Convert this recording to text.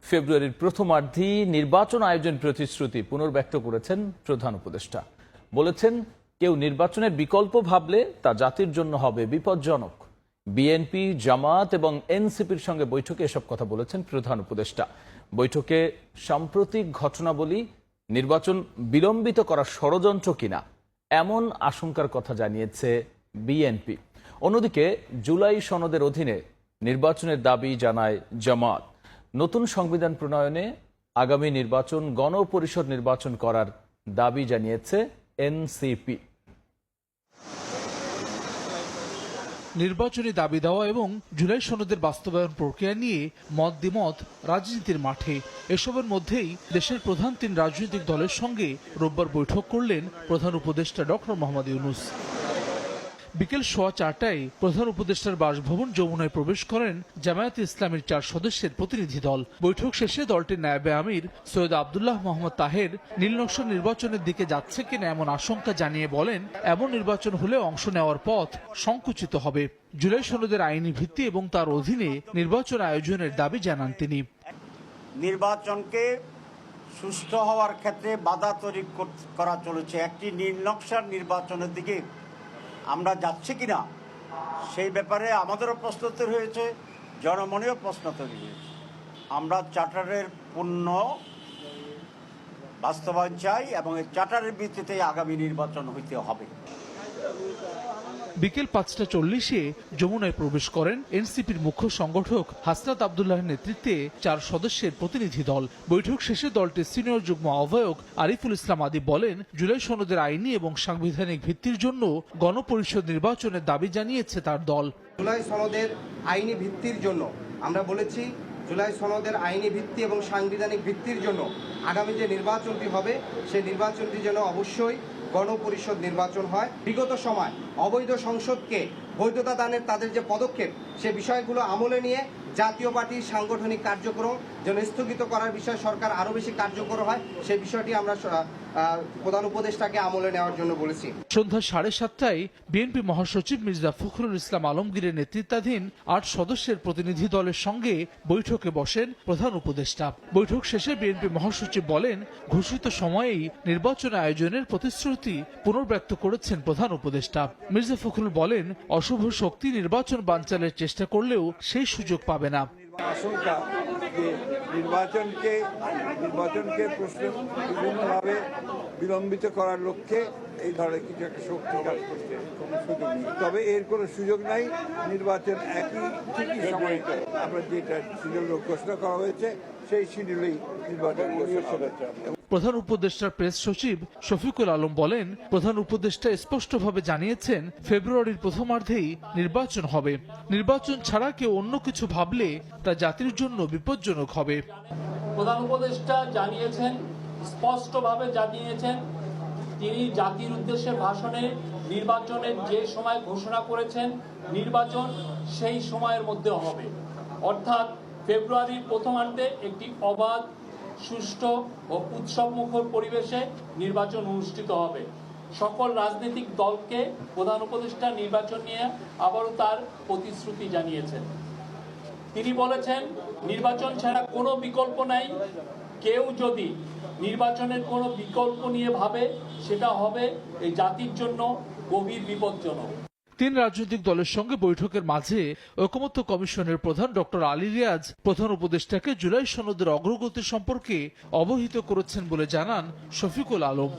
ফেব্রুয়ারির প্রথমার্ধেই নির্বাচন আয়োজন প্রতিশ্রুতি পুনর্ব্যক্ত করেছেন প্রধান উপদেষ্টা। বলেছেন, কেউ নির্বাচনের বিকল্প ভাবলে তা জাতির জন্য হবে বিপজ্জনক। বিএনপি, জামাত এবং এনসিপির সঙ্গে বৈঠকে এসব কথা বলেছেন প্রধান উপদেষ্টা। বৈঠকে সাম্প্রতিক ঘটনাবলী নির্বাচন বিলম্বিত করার ষড়যন্ত্র কিনা এমন আশঙ্কার কথা জানিয়েছে বিএনপি। অন্যদিকে জুলাই সনদের অধীনে নির্বাচনের দাবি জানায় জামাত। নতুন সংবিধান প্রণয়নে আগামী নির্বাচন গণপরিষদ নির্বাচন করার দাবি জানিয়েছে এনসিপি। নির্বাচনী দাবি দেওয়া এবং জুলাই সনদের বাস্তবায়ন প্রক্রিয়া নিয়ে মত দ্বিমত রাজনীতির মাঠে। এসবের মধ্যেই দেশের প্রধান তিন রাজনৈতিক দলের সঙ্গে রোববার বৈঠক করলেন প্রধান উপদেষ্টা ডক্টর মোহাম্মদ ইউনূস। বিকেল 4:15টায় প্রধান উপদেষ্টার বাসভবন যমুনায় প্রবেশ করেন জামায়াতে ইসলামীর 4 সদস্যের প্রতিনিধি দল। বৈঠক শেষে দলটির নায়েবে আমির সৈয়দ আব্দুল্লাহ মোহাম্মদ তাহের নীলনকশা নির্বাচনের দিকে যাচ্ছে কিনা এমন আশঙ্কা জানিয়ে বলেন, এমন নির্বাচন হলে অংশ নেওয়ার পথ সংকুচিত হবে। জুলাই সনদের আইনি ভিত্তি এবং তার অধীনে নির্বাচন আয়োজনের দাবি জানান তিনি। নির্বাচনকে সুষ্ঠু হওয়ার ক্ষেত্রে বাধা তৈরি করা চলেছে। একটি নীলনকশার নির্বাচনের দিকে আমরা যাচ্ছি কিনা সেই ব্যাপারে আমাদেরও প্রশ্ন তৈরি হয়েছে, জনমনেও প্রশ্ন তৈরি হয়েছে। আমরা চার্টারের পূর্ণ বাস্তবায়ন চাই এবং এই চার্টারের ভিত্তিতে আগামী নির্বাচন হইতে হবে। বিকেল 5:40-এ যমুনায় প্রবেশ করেন এনসিপির মুখ্য সংগঠক হাসনাত আব্দুল্লাহর নেতৃত্বে 4 সদস্যের প্রতিনিধি দল। বৈঠক শেষে দলটির সিনিয়র যুগ্ম আহ্বায়ক আরিফুল ইসলাম আদি বলেন, জুলাই সনদের আইনি এবং সাংবিধানিক ভিত্তির জন্য গণপরিষদ নির্বাচনের দাবি জানিয়েছে তার দল। জুলাই সনদের আইনি ভিত্তির জন্য আমরা বলেছি, জুলাই সনদের আইনি ভিত্তি এবং সাংবিধানিক ভিত্তির জন্য আগামী যে নির্বাচনটি হবে সেই নির্বাচনটি যেন অবশ্যই গণপরিষদ নির্বাচন হয়। বিগত সময় অবৈধ সংসদকে বৈধতা দানের তাদের যে পদক্ষেপ, সে বিষয়গুলো আমলে নিয়ে জাতীয় পার্টির সাংগঠনিক কার্যক্রম যেন স্থগিত করার বিষয়ে সরকার আরও বেশি কার্যকর হয়, সেই বিষয়টি আমরা প্রধান উপদেষ্টাকে আমলে নেওয়ার জন্য বলেছি। সন্ধ্যা 7:30টায় বিএনপি মহাসচিব মির্জা ফখরুল ইসলাম আলমগীরের নেতৃত্বাধীন 8 সদস্যের প্রতিনিধি দলের সঙ্গে বৈঠকে বসেন প্রধান উপদেষ্টা। বৈঠক শেষে বিএনপি মহাসচিব বলেন, ঘোষিত সময়েই নির্বাচন আয়োজনের প্রতিশ্রুতি পুনর্ব্যক্ত করেছেন প্রধান উপদেষ্টা। মির্জা ফখরুল বলেন, অশুভ শক্তি নির্বাচন বানচালের চেষ্টা করলেও সেই সুযোগ পাবে না। আশঙ্কা যে নির্বাচনকে বিভিন্নভাবে বিলম্বিত করার লক্ষ্যে এই ধরনের কিছু একটা শক্তি কাজ করছে, কোনো সুযোগ নেই। তবে এর কোনো সুযোগ নাই। নির্বাচন ঠিকই সময় আমরা যেটা শিডিউল ঘোষণা করা হয়েছে সেই শিডিউলেই নির্বাচন ঘোষণা হয়েছে। প্রধান উপদেষ্টার প্রেস সচিব শফিকুল আলম বলেন, প্রধান উপদেষ্টা স্পষ্টভাবে জানিয়েছেন ফেব্রুয়ারির প্রথমার্ধেই নির্বাচন হবে। নির্বাচন ছাড়া কেউ অন্য কিছু ভাবলে তা জাতির জন্য বিপজ্জনক হবে। প্রধান উপদেষ্টা স্পষ্টভাবে জানিয়েছেন, তিনি জাতির উদ্দেশ্যে ভাষণে নির্বাচনের যে সময় ঘোষণা করেছেন, নির্বাচন সেই সময়ের মধ্যে হবে। অর্থাৎ ফেব্রুয়ারির প্রথমার্ধে একটি অবাধ, সুষ্ঠু ও উৎসবমুখর পরিবেশে নির্বাচন অনুষ্ঠিত হবে। সকল রাজনৈতিক দলকে প্রধান উপদেষ্টা নির্বাচন নিয়ে আবারও তার প্রতিশ্রুতি জানিয়েছেন। তিনি বলেছেন, নির্বাচন ছাড়া কোনো বিকল্প নাই। কেউ যদি নির্বাচনের কোনো বিকল্প নিয়ে ভাবে, সেটা হবে এই জাতির জন্য গভীর বিপজ্জনক। 3 রাজনৈতিক দলের সঙ্গে বৈঠকের মাঝে ঐকমত্য কমিশনের প্রধান ডক্টর আলী রিয়াজ প্রধান উপদেষ্টাকে জুলাই সনদের অগ্রগতি সম্পর্কে অবহিত করেছেন বলে জানান শফিকুল আলম।